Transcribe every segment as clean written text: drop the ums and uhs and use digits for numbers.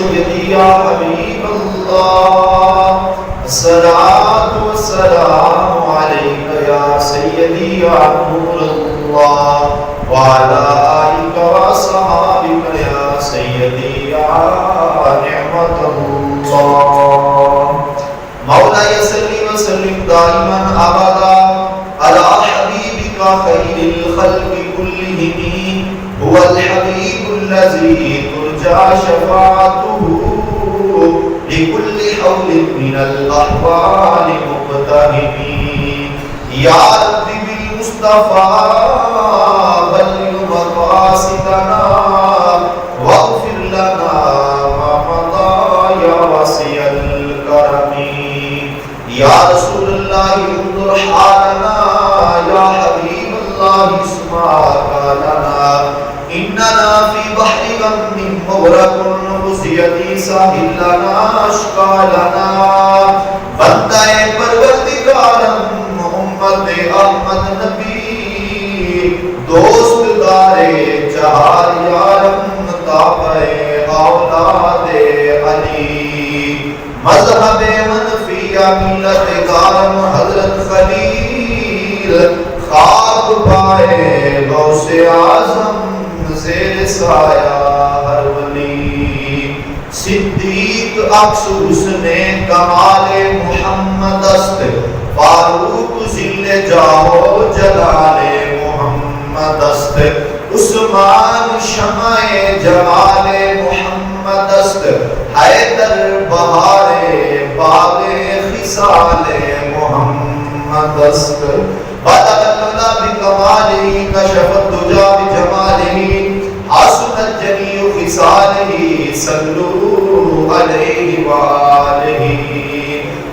سيدي يا حبيب الله الصلاة والسلام عليك يا سيدي يا نور الله وعلى آلك وصحابك يا سيدي يا نعمة الله مولاي صل وسلم دائما أبدا على حبيبك خير الخلق كلهم هو الحبيب الذي ترجى شفاعته لكل حول من الأحوال مقترب يا رب بالمصطفى بلغ مقاصدنا واغفر لنا ما مضى يا واسع الكرم يا رسول الله انظر حالنا يا حبيب الله اسمع قالنا إننا في بحر غم مغرق خزيتي ساحل لنا أشقالنا بندہ پروردگارم محمد احمد نبی دوست دارے چہار یارم تابع اولاد علی مذہب حنفیہ ملت گارم حضرت خلیل خاک پائے غوث اعظم زیر سایہ ہر ولی صدیق عکس حسن کمال محمد است فاروق ذل جاہ جلال محمد است عثمان شمع جمال محمد است حیدر بہار باغ خصال محمد است بدأ العلا بکمالہ کشف الدجا بجمالہ حسن الجمی خصالہ صلو علیہ وآلہ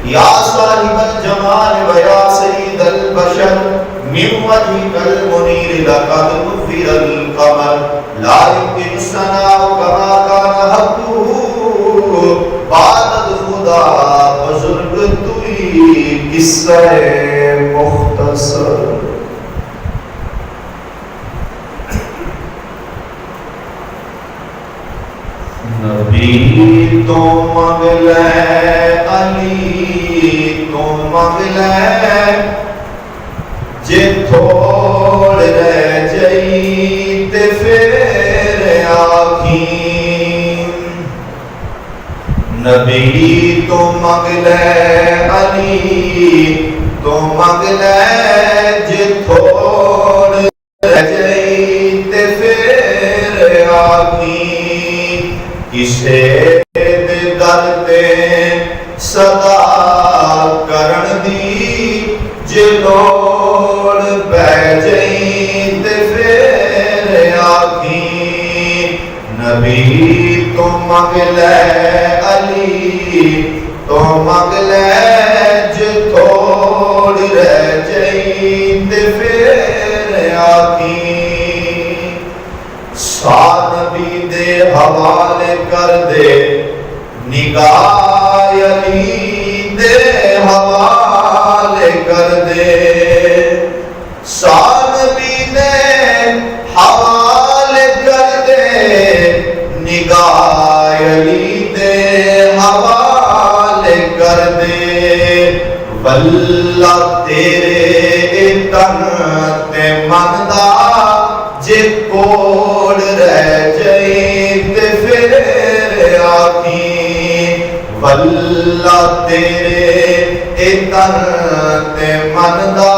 یا صاحب الجمال و یا سید البشر من وجهك المنیر لقد نفر القمر لا يمكن الثناء كما كان حقه بعد خدا بزرگ توئی قصہ مختصر نبی تو مغلے علی تو مغلے جے تھوڑ رہ جائی تے پھر آکھیں نبی تو مغلے علی تو مغلے جے تھوڑ رہ جائی تے پھر آکھیں کسے دے درتے صدا کرن دی جے لوڑ پہ جائیں تے پھر آکھیں نبی تو مغلے علی تو مغلے جے تھوڑ رہ جائیں تے پھر آکھیں سا نبی دے حوالے کر دے نگاہ علی دے حوالے کر دے سا نبی دے حوالے کر دے نگاہ علی دے حوالے کر دے واللہ تیرے تن تے مندہ جے کوڑ رہ جائیں تے پھر آکھیں واللہ تیرے تن تے مندہ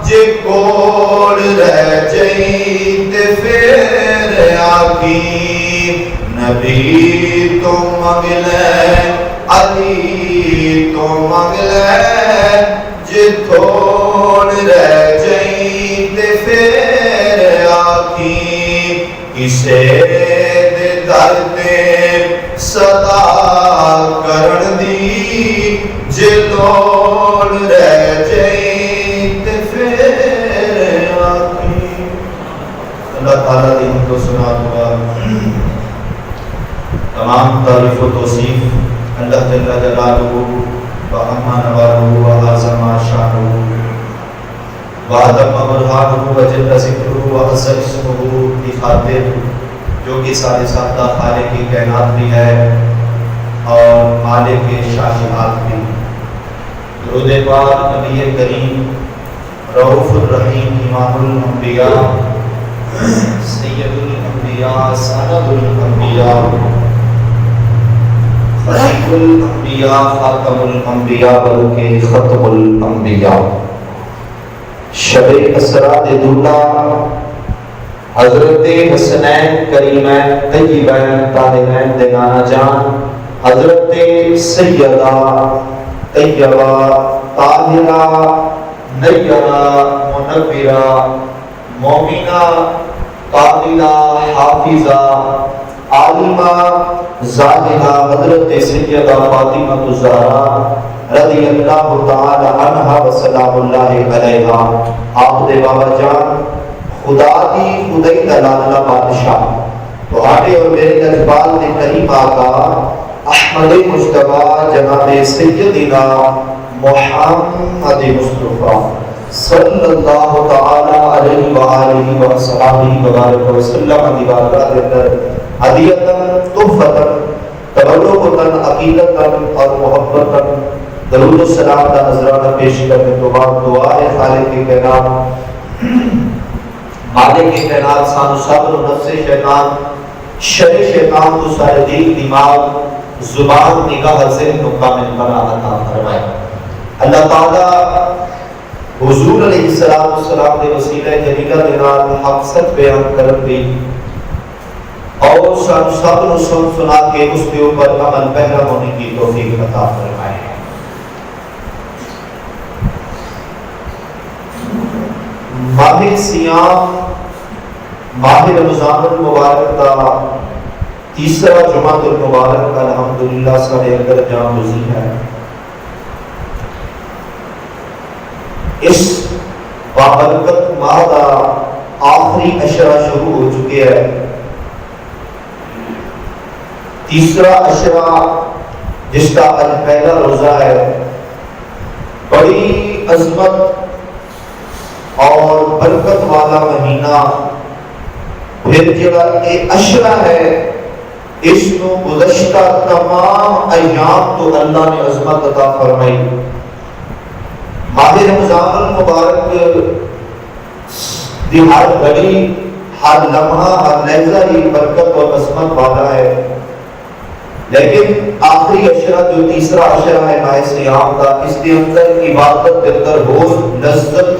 جے کوڑ رہ جائیں تے پھر آکھیں نبی تو مغلے علی تو مغلے جے تھوڑ رہ جائیں تے پھر آکھیں کسے دے درتے صدا کرن دی جے لوڑ رہ جائیں تے پھر آکھیں اللہ تعالیٰ دی ہم تو سنا دعا تمام تعریف و توصیف اللہ جل جلالہ و امان والہ و اعظم شانہ وعدم برہانہ و جل ذکرہ و حسن اسمہ کی خاطر جو کہ سارے ساتھ خالق کی کائنات بھی ہے اور مالک کے شاشنات بھی۔ درود پاک نبی کریم رؤوف الرحیم امام الانبیاء سید الانبیاء سند الانبیاء خلیق الانبیاء خاتم الانبیاء بلکہ ختم الانبیاء شب اسرا دولہ حضرت حسنین کریمین طیبین طاہرین دگانا جان حضرت سیدہ طیبہ طاہرہ نیرہ منورہ مومنہ قابلہ حافظہ عالمہ زاہدہ حضرت سیدہ فاطمہ الزہرا رضی اللہ تعالی عنہ وسلام اللہ علیہا۔ آپ دے بابا جان خدا دی خدائی دلالہ بادشاہ تہاڈے اور میرے اجبال دے کریم آقا احمد مجتبی جناب سیدنا محمد مصطفیٰ صلی اللہ تعالی علیہ وآلہ وصحبہ وبارک وسلم دی بارگاہ دے اندر ہدیۃ تحفۃ تبرکۃ عقیدۃ اور محبت درود و سلام کا نذرانہ پیش کرنے تو بعد دعا ہے خالق کی کائنات مالک کی کائنات سانو صبر و نفس شیطان شر شیطان کو سارے دل دماغ زبان نگاہ ذہن کو کامل بنا عطا فرمائے۔ اللہ تعالی حضور علیہ السلام دے وسیلہ جلیلہ دے نال حق سچ بیان کرن دی اور سانو صبر و سنا کے اس کے اوپر عمل پیرا ہونے کی توفیق عطا فرمائے۔ ماہ سیام ماہ رمضان المبارک کا تیسرا جمعۃ المبارک کا الحمدللہ سارے اندر جام گزی ہے۔ اس بابرکت ماہ کا آخری عشرہ شروع ہو چکے ہیں۔ تیسرا عشرہ جس کا آج پہلا روزہ ہے، بڑی عظمت اور برکت والا مہینہ، پھر جڑا یہ عشرہ ہے اس کو گزشتہ تمام ایام تو اللہ نے عظمت عطا فرمائی۔ ماہ رمضان المبارک دی ہر گھڑی ہر لمحہ ہر لحظہ ہی برکت اور عظمت والا ہے، لیکن آخری عشرہ جو تیسرا عشرہ ہے ماہ سیام کا، اس کے اندر عبادت کے اندر روز لذت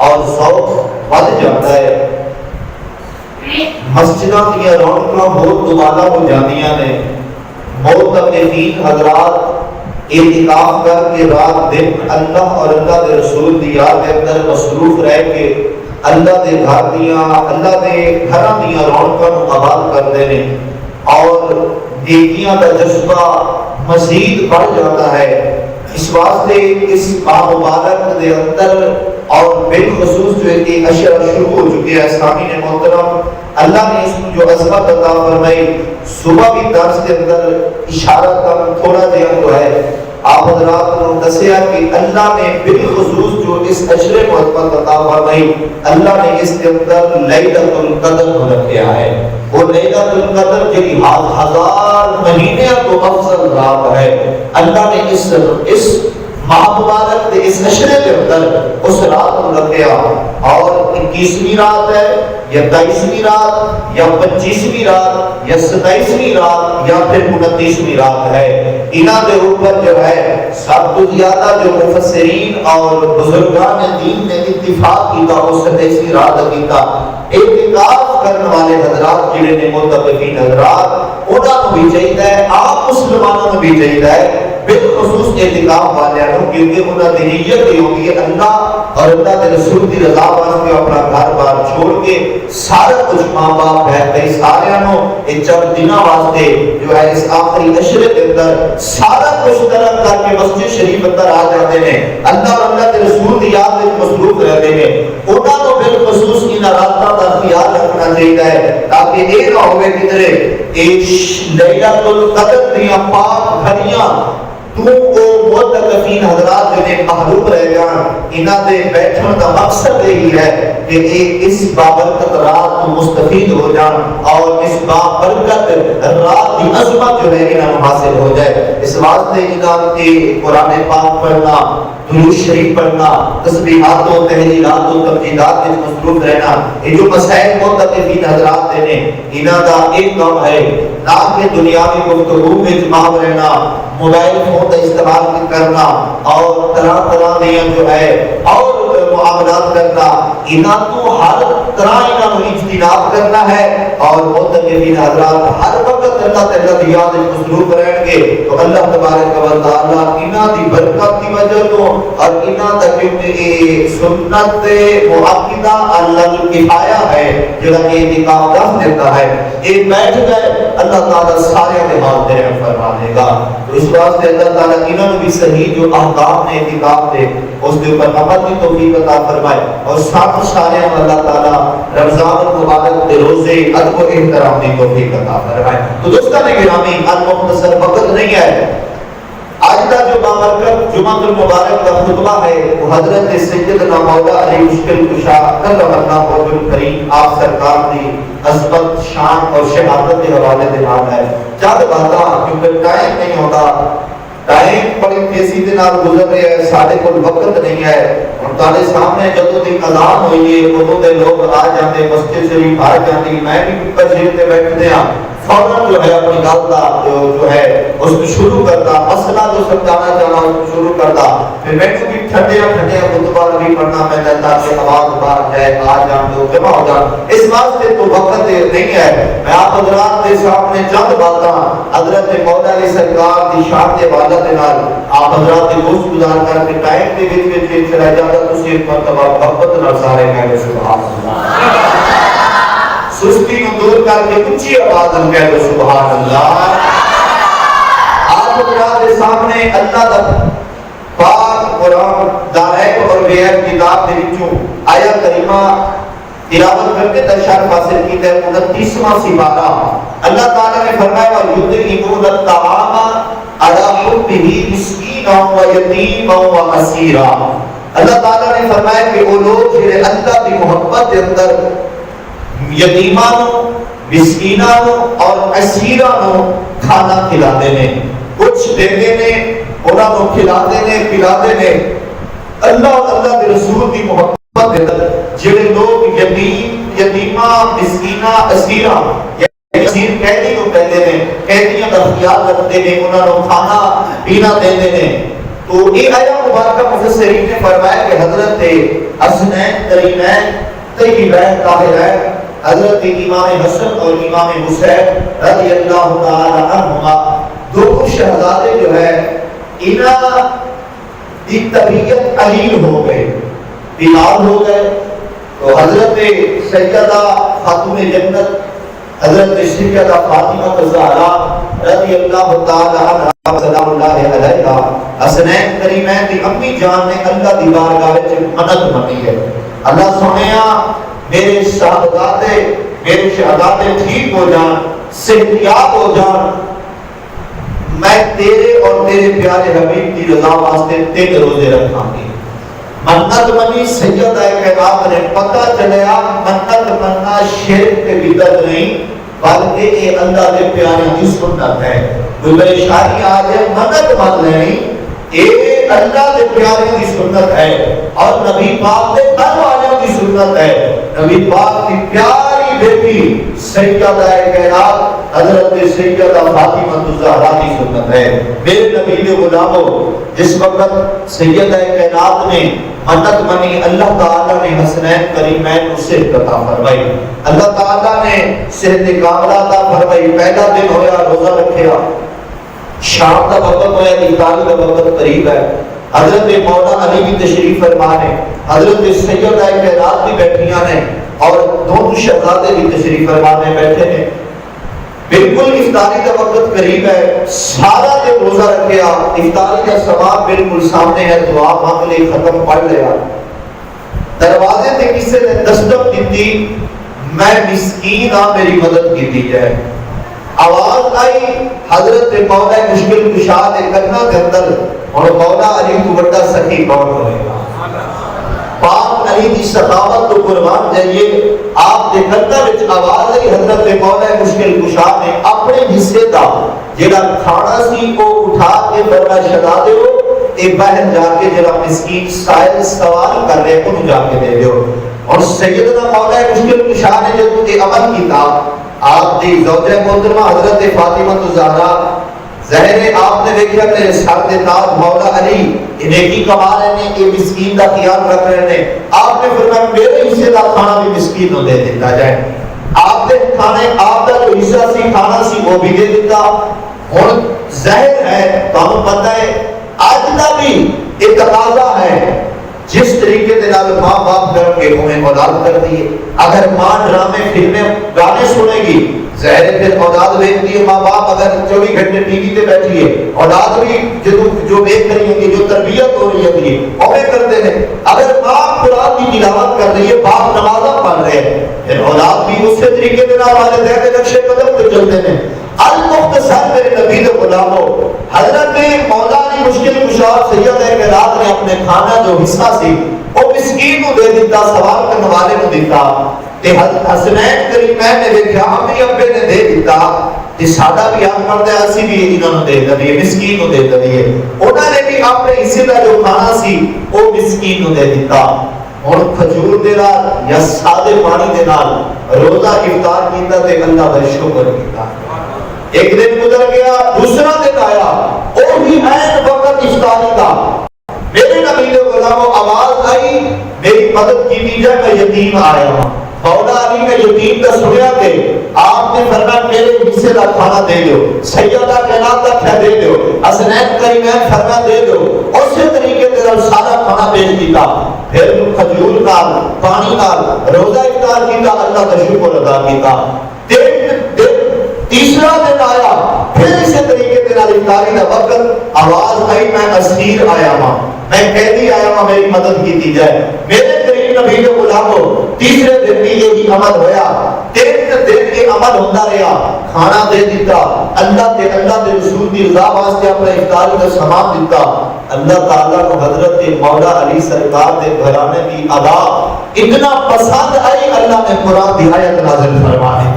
اور ذوق بڑھ جاتا ہے۔ مسجداں دیا رونقاں بہت دوبارہ ہو جاندیاں نے، معتکفین حضرات اعتکاف کر کے رات دن اللہ اور اللہ کے رسول دی یاد کے اندر مصروف رہ کے اللہ دے گھر دیاں اللہ دے گھراں دیاں رونقاں نوں آباد کردے نے اور نیکیاں کا جذبہ مزید بڑھ جاتا ہے۔ اس واسطے اس ماہ مبارک دے اندر اور بالخصوص جو ہے عشرہ شروع ہو چکے ہیں سامعین محترم، اللہ نے اس کو جو عظمت عطا فرمائی، صبح بھی درس کے اندر اشارہ کم تھوڑا جہاں جو ہے آپ حضرات نے دسیا کہ اللہ نے بالخصوص جو اس عشرے کو عظمت عطا فرمائی، اللہ نے اس کے اندر لیلۃ القدر کو رکھا ہے۔ وہ لیلۃ القدر جی ہزار مہینے تو افضل رات ہے۔ اللہ نے اس ماہ مبارک کے اس عشرے کے اندر اس رات کو رکھا، اور 21ویں رات ہے یا 23ویں رات یا 25ویں رات یا 27ویں رات یا پھر 29ویں رات ہے، انہاں دے اوپر جو ہے سب تو زیادہ جو مفسرین اور بزرگان دین نے اتفاق کیتا وہ 27ویں رات کیتا۔ اعتکاف کرنے والے حضرات جڑے نے معتکفین حضرات انہاں کو بھی چاہیے، آپ مسلمانوں کو بھی چاہیے بالخصوص اعتکاف والوں، کیونکہ انہاں دی نیت یہ ہوگی اللہ اور اللہ کے رسول کی رضا واسطے اپنا گھر بار چھوڑ کے سارا کچھ ماں باپ بہن بھائی سارے نو ان چند دنوں واسطے جو ہے اس آخری عشرے کے اندر سارا کچھ طرف کر کے مسجد شریف اندر آ جاتے ہیں، اللہ اور اللہ کے رسول کی یاد میں مصروف رہتے ہیں۔ انہاں کو بالخصوص ان راتاں کا خیال رکھنا چاہیے تاکہ یہ نہ ہوئے کہ لیلۃ القدر دی پاک گھڑیاں تو وہ متقفین حضرات جنہیں محروم رہ جان انہاں دے بیٹھن کا مقصد یہی ہے کہ اس بابرکت رات کو مستفید ہو جان اور اس بابرکت رات کی عظمت جو ہے انہاں حاصل ہو جائے. اس واسطے انہاں کے قرآن پاک پڑھنا، درود شریف پڑھنا، تسبیحات و تہلیلات و تمجیدات میں مصروف رہنا، یہ جو مسائل متقفین حضرات نے انہاں کا ایک کام ہے نہ کہ دنیاوی گفتگو میں ماہر رہنا، موبائل فون کا استعمال کرنا اور طرح طرح دیا جو ہے اور معاملات کرنا، انہاں تو ہر طرح انہاں کو اجتناب کرنا ہے اور متقین حضرات ہر وقت اللہ تعالیٰ کی یاد میں مصروف رہیں گے تو اللہ تبارک و تعالیٰ انہاں دی برکت کی وجہ تو اور انہاں تک کیونکہ سنت مؤکدہ اللہ کفایہ ہے جڑا کہ اعتکاف دس دیتا ہے، ایک بیٹھ گئے اللہ تعالیٰ سارے حال دے فرما دے گا. تو اس واسطے اللہ تعالیٰ انہوں بھی صحیح جو احکام نے اعتکاف دے اس کے اوپر عمل کی توفیق عطا فرمائے اور ساتھ سارے اللہ تعالیٰ رمضان المبارک کے روزے ادب و احترام کی توفیق عطا فرمائے. تو دوستان گرامی مختصر وقت نہیں ہے، آج کا جو بابرکت جمعہ المبارک کا خطبہ ہے وہ حضرت سیدنا مولا علی مشکل کشا کرم اللہ وجل کریم آپ سرکار کی عظمت شان اور شہادت کے حوالے سے نام ہے. چند باتاں کیونکہ ٹائم نہیں ہوتا، ٹائم بڑی تیزی کے نال گزر رہا ہے، سارے کو وقت نہیں ہے. اور تارے سامنے جدوں دی اذان ہوئی ہے اودوں دے لوگ آ جاندے، مسجد شریف آ جاندی، میں بھی اوپر جیل تے بیٹھدے ہاں فوراً جو ہے اپنی گل کا جو ہے اس کو شروع کرتا، مسئلہ جو سمجھانا چاہنا اس کو شروع کرتا، پھر میں کو بھی ٹھنڈے خطبہ بھی پڑھنا میں چاہتا کہ آواز باہر جائے آ جان دو جمع ہو جان. اس واسطے تو وقت نہیں ہے. میں آپ حضرات کے سامنے چند باتاں حضرت مولا علی سرکار کی شان کے حوالے کے نال آپ حضرات کے گوشت گزار کر کے ٹائم کے وچ چلا جاتا تسی ایک مرتبہ محبت نال سارے کہہ سبحان اللہ، سستی کو دور کر کے اونچی آواز میں کہہ دو سبحان اللہ. آپ کے سامنے اللہ کا پاک قرآن دائق اور غیر کتاب کے وچوں آیت کریمہ تلاوت کر کے تشریف حاصل کی ہے 29واں سپارہ. اللہ تعالی نے فرمایا یطعمون الطعام علی حبہ مسکینا و یتیما و اسیرا. اللہ تعالی نے فرمایا کہ وہ لوگ جنہیں اللہ کی محبت کے اندر یتیمانوں، مسکینانوں اور اسیرانوں کھانا کھلاتے ہیں، کچھ دیتے ہیں، انہاں کو کھلاتے ہیں، پلاتے ہیں. اللہ اور اللہ کے رسول کی محبت کے اندر جڑے لوگ یتیمہ، مسکینہ، اسیرہ اسیر قیدی کو کہتے ہیں، قیدیاں کا خیال رکھتے ہیں، انہاں کو کھانا پینا دیتے ہیں. تو یہ آیت مبارکہ مفسرین نے فرمایا کہ حضرت حسنین کریمین طیبین طاہرین حضرت امام حسن اور امام حسین رضی اللہ تعالی عنہما دو شہزادے جو ہے انہاں کی طبیعت علیل ہو گئے، بیمار ہو گئے. تو حضرت سیدہ خاتون جنت حضرت سیدہ فاطمہ الزہرا رضی اللہ تعالی عنہا سلام اللہ علیہا حسنین کریمین کی امی جان نے اللہ دی بارگاہ وچ منت منی ہے، اللہ سنیا میرے شہزادے ٹھیک ہو جان، صحتیاب ہو جان، میں تیرے اور تیرے پیارے حبیب کی رضا واسطے 3 روزے رکھاں گی. منت منی سیدہ کائنات نے پتہ چلیا منت مننا شرک کے بدعت نہیں بلکہ یہ اللہ کے پیارے کی سنت ہے. کوئی شاعری آ جائے منت من لینی یہ اللہ کے پیارے کی سنت ہے اور نبی پاک کے گھر والوں کی سنت ہے. نبی پاک کی پیاری بیٹی سیدہ کائنات حضرت سیدہ فاطمہ الزہرا کی سنت ہے. میرے نبی کے غلاموں جس وقت سیدہ کائنات نے منت منی اللہ تعالیٰ نے حسنین کریمین کو صحت عطا فرمائی، اللہ تعالیٰ نے صحت کاملہ عطا فرمائی. پہلا دن ہویا روزہ رکھیا، شام کا وقت ہویا، افطاری کا وقت قریب ہے. حضرت مولا علی بھی تشریف فرما ہے، حضرت سیدہ کائنات بھی بیٹھیاں نے اور دونوں شہزادے بھی تشریف فرمانے بیٹھے ہیں. بالکل افطاری کا وقت قریب ہے، سارا جو روزہ رکھیا افطاری کا ثواب بالکل سامنے ہے، دعا مانگ لی، ختم پڑھ لیا. دروازے سے کسی نے دستک دی، میں مسکین ہاں میری مدد کی جائے. آواز آئی حضرت مولا مشکل کشا دے کنا کے اندر اور مولا علی کو بڑا سخی کون ہوئے گا؟ پاک علی کی سخاوت تو قربان جائیے آپ دے کنا وچ آواز آئی حضرت مولا مشکل کشا نے اپنے حصے دا جڑا کھانا سی کو اٹھا کے برا چھڑا دیو اے باہر جا کے جڑا مسکین سائل سوال کر رہے انہوں جا کے دے دیو. اور سیدنا مولا مشکل کشا نے جب یہ عمل کیتا آپ دی زوجہ محترمہ حضرت فاطمہ الزہرا ظاہر آپ نے دیکھا میرے سر دے تاج مولا علی انہیں کی کما رہے ہیں کہ مسکین کا خیال رکھ رہے ہیں. آپ نے فرمایا میرے حصے کا کھانا بھی مسکین کو دے دیتا جائے. آپ نے کھانے آپ کا جو حصہ سی کھانا سی وہ بھی دے دیتا. اور ظاہر ہے تو ہم پتہ ہے آج کا بھی ایک تقاضا ہے جس طریقے سے ماں باپ کر کے انہیں اولاد کر دیے. اگر ماں ڈرامے فلمیں گانے سنے گی ظاہر پھر اولاد دیکھتی ہے. ماں باپ اگر 24 گھنٹے ٹی وی پہ بیٹھی ہے اولاد بھی جو دیکھ رہی ہے جو تربیت ہو رہی ہے وہ کرتے ہیں. اگر ماں قرآن کی تلاوت کر رہی ہے باپ نمازہ پڑھ رہے ہیں پھر اولاد بھی اسی طریقے سے والدین کے نقشے قدم پہ چلتے ہیں. المختصر میرے نبی کے غلاموں حضرت مولا علی مشکل کشا سید کائنات نے اپنے کھانا جو حصہ سی وہ مسکین کو دے دیتا سوال کرنے والے کو دیتا. کہ حسنین کریمین نے دیکھا امی ابے نے دے دیتا کہ سادہ بھی حق مرد ہے اسی بھی انہوں نے دے دیئے مسکین کو دے دیئے. انہوں نے بھی اپنے حصے کا جو کھانا سی وہ مسکین کو دے دیتا. اور کھجور دے نال یا سادے پانی دے نال روزہ افطار کیتا تے اللہ کا شکر کیتا. ایک دن گزر گیا دوسرا دن آیا وہ بھی عین وقت افطاری کا. میرے نبی نے غلاموں آواز آئی میری مدد کی جائے میں یتیم آیا ہوں. مولا علی میں یتیم کا سنیا تھے آپ نے فرمایا میرے حصے کا کھانا دے دو. سیدہ کائنات کا کھانا دے دو. حسنین کریمین فرمایا دے دو. اسی طریقے سے سارا کھانا پیش کیتا. پھر کھجور نال پانی نال روزہ افطار کیتا اللہ کا شکر ادا کیتا. تیسرا دن آیا پھر اسی طریقے سے افطاری کا وقت آواز آئی میں اسیر آیا ہوں میں قیدی آیا ہوں میری مدد کی جائے. میرے قریب نبی کے غلاموں تیسرے دن بھی یہی عمل ہویا. تیسرے دن یہ عمل ہوتا رہا کھانا دے دیتا اللہ کے رسول کی رضا واسطے اپنے افطاری کا سامان دیتا. اللہ تعالیٰ کو حضرت مولا علی سرکار کے گھرانے کی ادا اتنا پسند آئی اللہ نے قرآن کی آیت نازل فرمائی.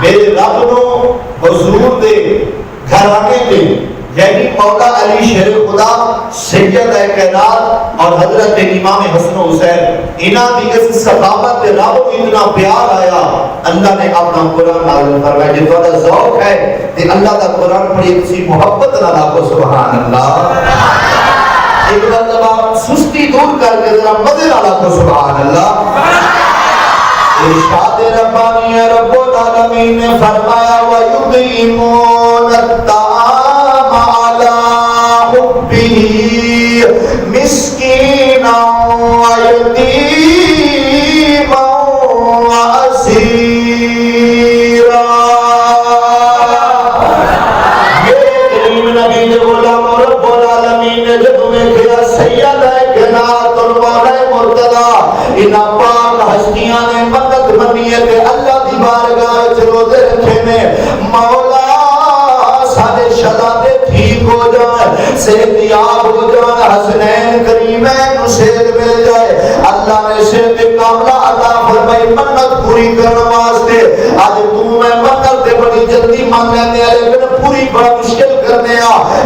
میرے رب نو حضور دے گھرانے میں یعنی مولا علی شیر خدا سید کائنات اور حضرت امام حسن حسین انہاں دی اس ثقافت کے رب کو اتنا پیار آیا اللہ نے اپنا قرآن نازل فرمایا. جے تہاڈا ذوق ہے تے اللہ دا قرآن پڑھی تسی محبت نال آکھو سبحان اللہ. ایک مرتبہ سستی دور کر کے ذرا مزے نال آکھو سبحان اللہ. ارشاد ربانی رب العالمین نے فرمایا وَيُطْعِمُونَ الطَّعَامَ عَلَىٰ حُبِّهِ مِسْكِينًا وَيَتِيمًا وَأَسِيرًا. میرے کریم نبی نے غلام رب العالمین نے جب تمہیں کیا سیدہ کائنات اور مولا مرتضی ان پاک ہستیاں نے مدد منی ہے کہ اللہ دی بارگاہ وچ روزے رکھے نے مولا سارے شہزادے ٹھیک ہو جائیں صحت یاب ہو جائیں حسنین کریمین نو صحت مل جائے. اللہ نے صحت کاملہ عطا فرمائی منت پوری کرنے واسطے. آج تو میں منت تے بڑی جلدی مان لینے لیکن پوری بڑا مشکل کرنے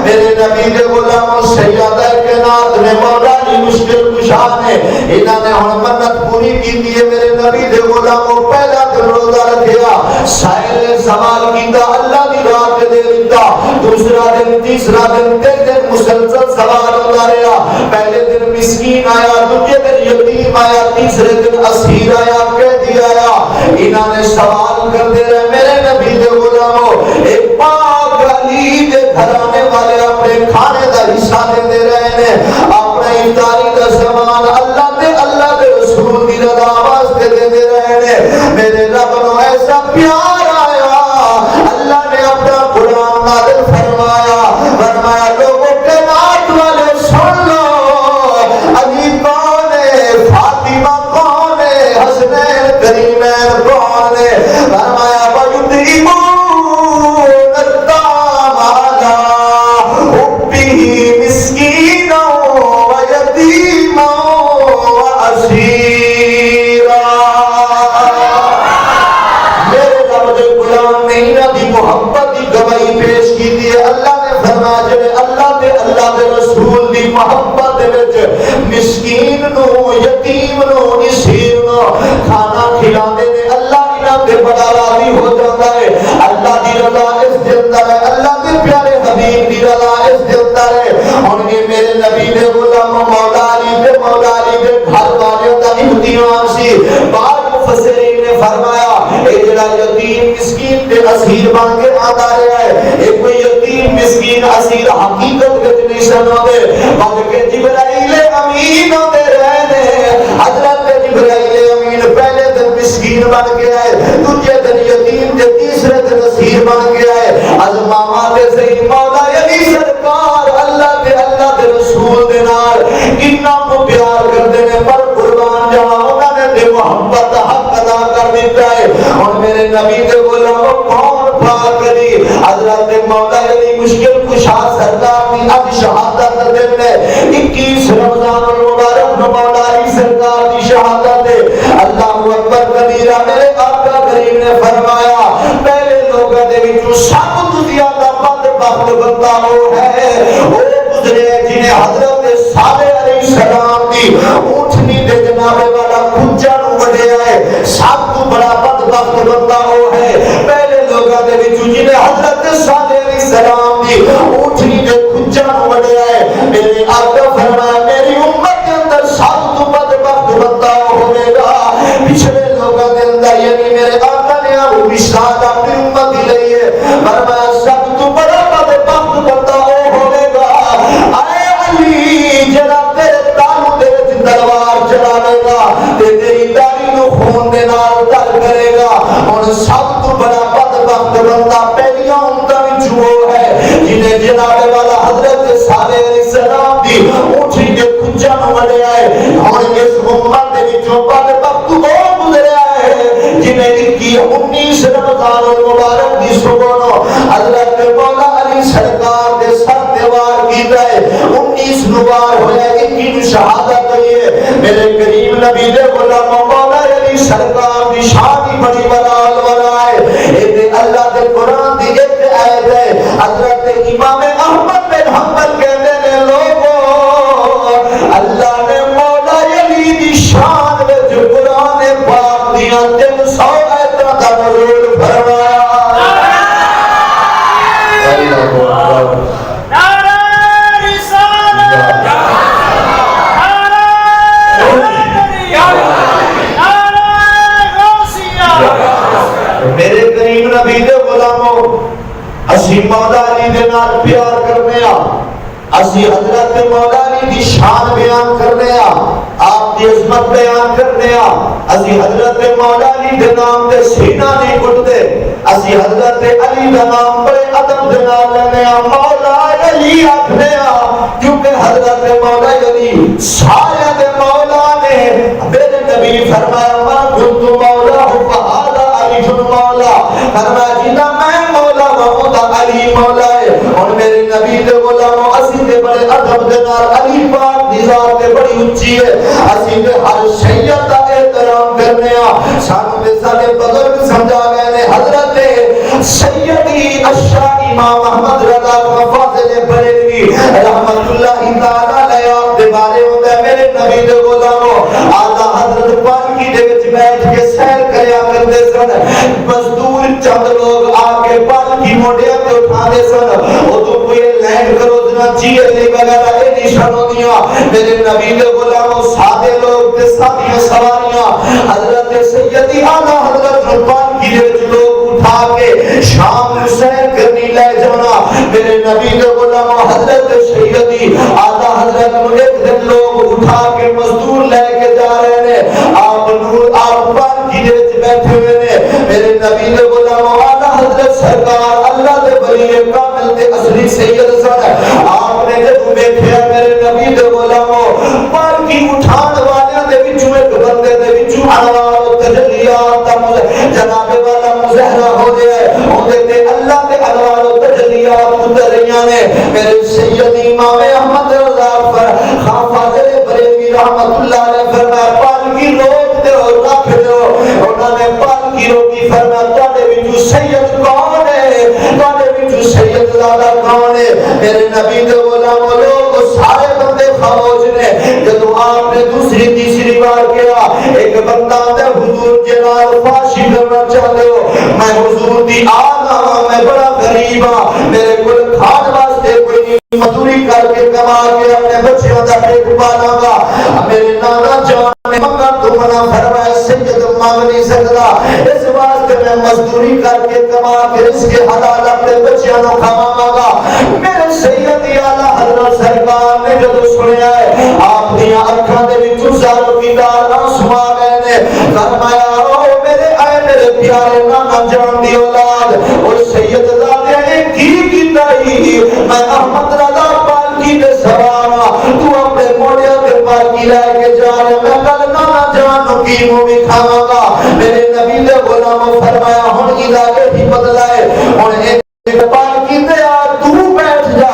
میرے نبی کے غلاموں سیدہ کائنات نے مولا علی مشکل کشا نے انہاں نے ہن منت پوری کی ہے. میرے نبی کے غلاموں پہلا دن روزہ رکھیا سائل نے سوال کیتا اللہ دی راہ تے دے دیتا. دوسرا دن تیسرا دن تین دن مسلسل سوال ہوتا رہا. پہلے دن مسکین آیا دوسرے دن یتیم آیا تیسرے دن اسیر آیا قیدی آیا. انہاں نے سوال کرتے رہے میرے نبی کے غلاموں ایک پاک علی کے گھرانے والے اپنے کھانے کا حصہ دیتے رہے ہیں اپنے افطاری کا سامان اللہ کے رسول کی رضا واسطے دیتے رہے ہیں. میرے رب نو ایسا پیار آیا اللہ نے اپنا قرآن نازل فرمایا لوگوں کے نات والے سن لو علی کون ہے فاطمہ کون ہے حسنین کریمین کون ہے نصیر بن کے آتا رہا ہے. ایک کوئی یتیم مسکین اسیر حقیقت وچ نہیں سنوندے بلکہ جبرائیل امین ہوندے رہے نے. حضرت جبرائیل امین پہلے دن مسکین بن کے آئے, دوسرے دن یتیم تے تیسرے دن اسیر بن کے آئے. از ماما تے صحیح مولا علی سرکار اللہ دے رسول دے نال کتنا کو پیار کرتے ہیں, پر قربان جاواں انہاں نے تے محبت حق ادا کر دیتا ہے. اور میرے نبی دے غلاموں کون پاک علی حضرت مولا علی مشکل کشا سرکار دی اب شہادت دن نے 21 رمضان المبارک نو مولا علی سرکار دی شہادت ہے. اللہ اکبر کبیرہ. میرے آقا کریم نے فرمایا پہلے لوگوں دے وچوں سب تو زیادہ بدبخت بندہ وہ ہے وہ گزرے جنہیں حضرت صالح علیہ السلام دی اونٹنی دے جناب والا کھجا نو وڈیا ہے. سب تو بڑا بدبخت بندہ وہ ہے پہلے لوگوں دے وچوں جنہیں حضرت صالح علیہ السلام دی اونٹنی دے کھجا نو وڈیا ہے. میرے آقا فرمایا میری امت کے اندر سب تو بدبخت بندہ ہوے گا پچھلے لوگوں کے اندر, یعنی میرے آقا نے ابو بشار اپنی امت دی لئی ہے. فرمایا سب تو بڑا بدبخت بندہ وہ ہوے گا اے علی جڑا تیرے تانوں دے وچ تلوار چلاوے گا تے تیری داڑھی نو خون دے نال تر کرے گا. ہن سب تو بڑا بدبخت بندہ پہلیاں امتاں وچ وہ ہے جنہیں جناب والا حضرت صالح علیہ السلام دی اونٹھی دے کھجا نو وڈیا ہے. ہن اس امت دے وچوں بدبخت وہ گزریا ہے جنہیں 19 رمضان المبارک دی صبح نو حضرت مولا علی سرکار دے سر تے وار کیتا ہے. 19 نو وار ہویا, 21 نو شہادت ہوئی ہے. میرے کریم نبی دے غلام مولا علی سرکار دی شان ہی بڑی ولال والا ہے. اے اللہ دے قرآن دی ایک آیت ہے. حضرت امام احمد بن حنبل کہتے ہیں لوگوں اللہ نے مولا علی دی شان وچ قرآن پاک دیاں 300 آیتاں دا نزول فرمایا. میرے کریم نبی دے غلاموں اسی مولا علی دے نال پیار کرنے آ, اسی حضرت مولا علی دی شان بیان کرنے آ, آپ دی عظمت بیان کرنے آ. اسی حضرت مولا علی دے نام دے سینہ نہیں گھٹتے, اسی حضرت علی دا نام بڑے ادب دے نال لینے آ, مولا علی آکھنے آ, کیونکہ حضرت مولا علی سارے دے مولا نے. میرے نبی فرمایا من کنت مولا فہذا علی مولا, فرمایا جنا میں مولا ہوں تا علی مولا ہے. اور میرے نبی دے غلاموں اسی دے بڑے ادب دے نال علی پاک دی ذات تے بڑی اونچی ہے. اسی دے ہر شیعت دا احترام کرنے آ. سانو دے سارے بزرگ سمجھا گئے نے حضرت سیدی اشرا امام احمد رضا فاضل بریلوی رحمت اللہ تعالی علیہ دے بارے ہوندا میرے نبی دے غلاموں آلا حضرت پاکی دے وچ بیٹھ کے سیر کریا کرتے سن. مزدور چند لوگ آ کے پالکی موڈیاں تے اٹھاندے سن. اودوں کوئی لینڈ کرو جنا چیئر لی وغیرہ اے نشان ہوندیاں. میرے نبی دے غلاموں سادے لوگ تے سادیاں سواریاں حضرت سیدی اعلی حضرت پاکی دے وچ لوگ اٹھا کے شام نو سیر کرنی لے جانا. میرے نبی دے غلاموں حضرت سیدی اعلی حضرت نو ایک دن لوگ اٹھا کے مزدور لے کے جا رہے ہیں. آپ نور آپ پاکی دے وچ بیٹھے ہوئے نے. میرے نبی دے غلاموں اعلی حضرت سرکار اللہ دے ولی کامل تے اصلی سید سن. آپ نے جب ویکھیا میرے نبی دے غلاموں پاکی اٹھان والے دے وچوں ایک بندے دے وچوں انوار و تجلیات دا جناب والا مظاہرہ ہو گیا ہے. اودے تے اللہ دے انوار و تجلیات اتر رہیاں نے. میرے سید امام احمد رضا خان فاضل بریلوی رحمت اللہ علیہ فرمایا پاکی روک دے اور رکھ دو. انہوں نے پاکی روکی فرمایا تواڈے وچوں سید کون ہے, تواڈے وچوں سید زادہ کون ہے. میرے نبی دے غلاموں لوگ سارے بندے خاموش نے. جب آپ نے دوسری تیسری بار کیا ایک بندہ تے حضور جناب فاشی کرنا چاہتے ہو, میں حضور دی آنا میں بڑا غریب ہاں, میرے کل کھان واسطے کوئی نہیں, مزدوری کر کے کما کے اپنے بچیوں کا پیٹ پالا گا. میرے نانا جان نے منگا تو منع فرمایا سید مانگ نہیں سکتا, اس واسطے میں مزدوری کر کے کما کے اس کے حلال اپنے بچیاں نو کھاواں گا. میرے سید اعلی حضرت سرکار نے جدوں سنیا ہے آپ دی اکھاں دے وچوں زارو کی دار آنسو آ گئے نے. فرمایا او میرے پیارے نانا جان دی اولاد اور سید زادے نے کی کیتا ہی میں احمد رضا پالکی دے سوارا تو اپنے موڑیاں تے پالکی لے کے جا رہے میں کل نانا جان نو کی منہ بھی کھاواں گا. میرے نبی دے غلاموں فرمایا ہن ادارے بھی بدلائے ہن ایک پالکی تے آ تو بیٹھ جا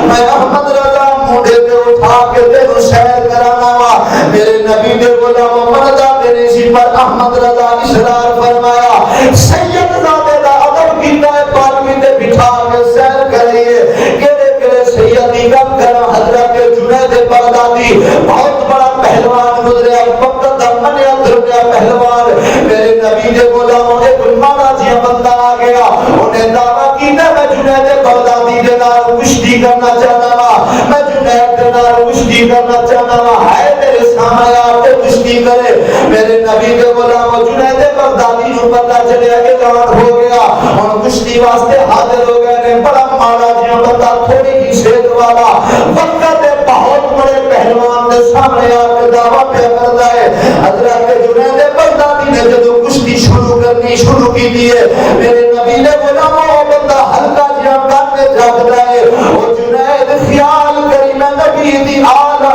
میں احمد رضا موڑے تے اٹھا کے تینوں سیر کرانا وا. میرے نبی دے غلاموں مردا تیرے سی پر احمد رضا اصرار فرمایا سید زادے دا ادب کیتا ہے پالکی تے بٹھا کے سیر کریے. کیڑے کیڑے سید دی گل کرا حضرت جنید بغدادی بہت بڑا پہلوان گزریا وقت دا منیا دریا پہلوان. میرے نبی دے غلاموں ایک ماڑا جیا بندہ آ گیا انہیں دعویٰ کیتا میں جنید بغدادی دے نال کشتی کرنا چاہتا وا میں جنید دے نال کشتی کرنا چاہتا وا ہے میرے سامنے آ کے کشتی کرے. میرے نبی دے غلاموں جنید بغدادی نو پتہ چلیا اعلان ہو گیا ہن کشتی واسطے حاضر ہو گئے نے. بڑا ماڑا جیا بندہ تھوڑی ہی صحت والا وقت بہت بڑے پہلوان دے سامنے آ کے دعویٰ پہ کرتا ہے. حضرت جنید بغدادی نے جدوں کشتی شروع کی دی ہے میرے نبی نے غلاموں وہ بندہ ہلکا جیا کان میں جاگتا ہے وہ جنید خیال کری میں نبی دی آلہ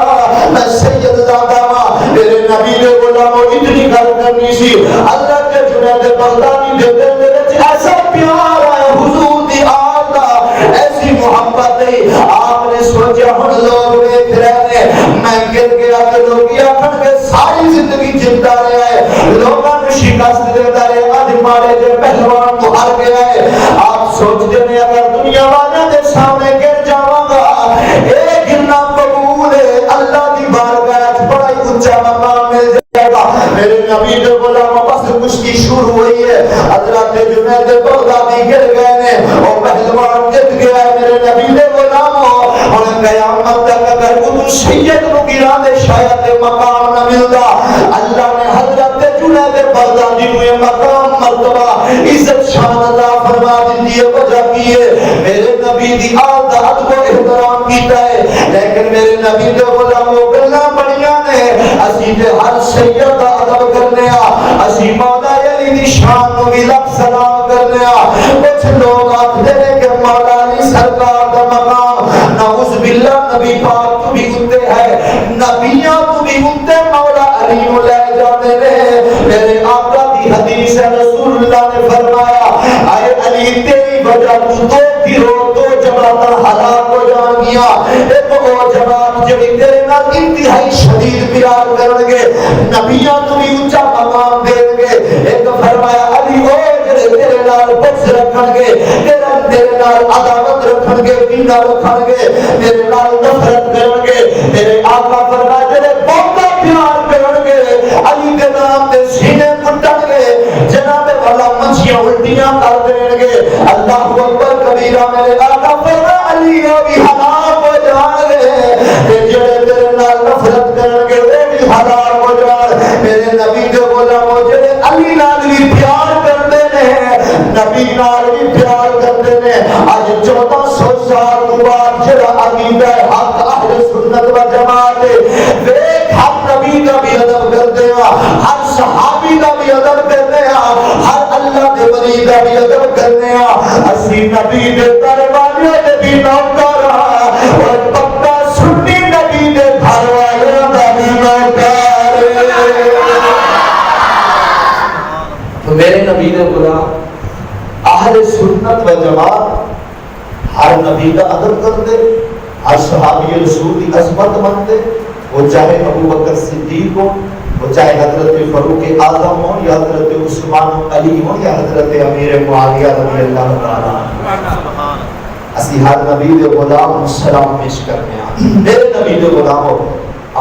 میں سید زادہ ہاں. میرے نبی نے غلاموں اتنی گل کرنی سی حضرت جنید بغدادی دے دل وچ ایسا پیار ہے حضور دی آلہ ایسی محبت ہے. آپ نے سوچا ہن لوگ دیکھ رہے ہیں میں گر گیا کہ لوگ آکھن گے ساری زندگی جیتا رہا ہے لوگاں نوں شکست دیتا رہے اج مارے جو پہلوان تو ہار گیا ہے. آپ سوچتے ہیں اگر دنیا والوں کے سامنے گر جاواں گا اے گرنا قبول ہے اللہ دی بارگاہ وچ بڑا ہی اونچا مقام مل جائے گا. میرے نبی دے غلاموں بس کشتی شروع ہوئی ہے حضرت جنید بغدادی گر گئے نے اور پہلوان جت گیا ہے. میرے نبی دے غلاموں ہن قیامت تک اگر وہ سید نو گرا دے شاید مقام نہ ملدا. اللہ نے حضرت جنید بغدادی نو یہ مقام مرتبہ عزت شان عطا فرما دی ہے. وجہ کی ہے میرے نبی دی آل دا ادب و احترام کیتا ہے. لیکن میرے نبی دے غلاموں گلاں بڑیاں نے اسی تے ہر سید دا ادب کرنے آ اسی مولا علی دی شان نو بھی لاکھ سلام کرنے آ. کچھ لوگ آکھدے نے کہ مولا علی سرکار دا مقام نعوذ باللہ نبی پاک تو بھی اونتے ہے نبیاں تو بھی اونتے مولا علی نو لے جاتے نے. میرے آقا دی حدیث ہے رسول اللہ نے فرمایا اے علی تیری وجہ تو دو گروہ دو جماعتاں ہلاک ہو جان گیا. ایک وہ جماعت جڑی تیرے نال انتہائی شدید پیار کرن گے نبیاں تو بھی اونچا مقام دین گے. ایک فرمایا علی او جڑے تیرے نال بغض رکھن گے تیرے نال عداوت رکھن گے کینہ رکھن گے تیرے نال نفرت کرن گے. میرے آقا فرمایا جڑے بہت پیار کرن گے علی کے نام دے سینے پٹن گے جناب والا منشیاں الٹیاں کر دیں گے. اللہ اکبر کبیرہ. میرے آقا فرمایا علی بھی ہلاک ہو جان گے جڑے تیرے نال نفرت کرن گے وہ بھی ہلاک ہو جان. میرے نبی دے غلاموں جڑے علی نال بھی پیار کرتے ہیں نبی نال بھی پیار کرتے ہیں. اج 1400 سال تو بعد جڑا عقیدہ حق اہل سنت و جماعت دیکھ ہر نبی کا بھی ادب کرتے ہیں ہر صحابی کا بھی ادب کرتے ہیں ہر اللہ کے ولی کا بھی ادب کرتے ہیں. اسی نبی دے درباریوں دے بھی نوکر اور پکا سنی نبی دے گھر والوں کا بھی نوکر. تو میرے نبی دے غلام اہل سنت و جماعت ہر نبی کا ادب کرتے ہر صحابی رسول کی عظمت مانتے. وہ چاہے ابو بکر صدیق ہو وہ چاہے حضرت فاروق اعظم ہو یا حضرت عثمان علی ہو یا حضرت امیر معاویہ رضی اللہ تعالی عنہ. اسی ہر نبی دے غلام سلام پیش کرنے ہیں. میرے نبی دے غلاموں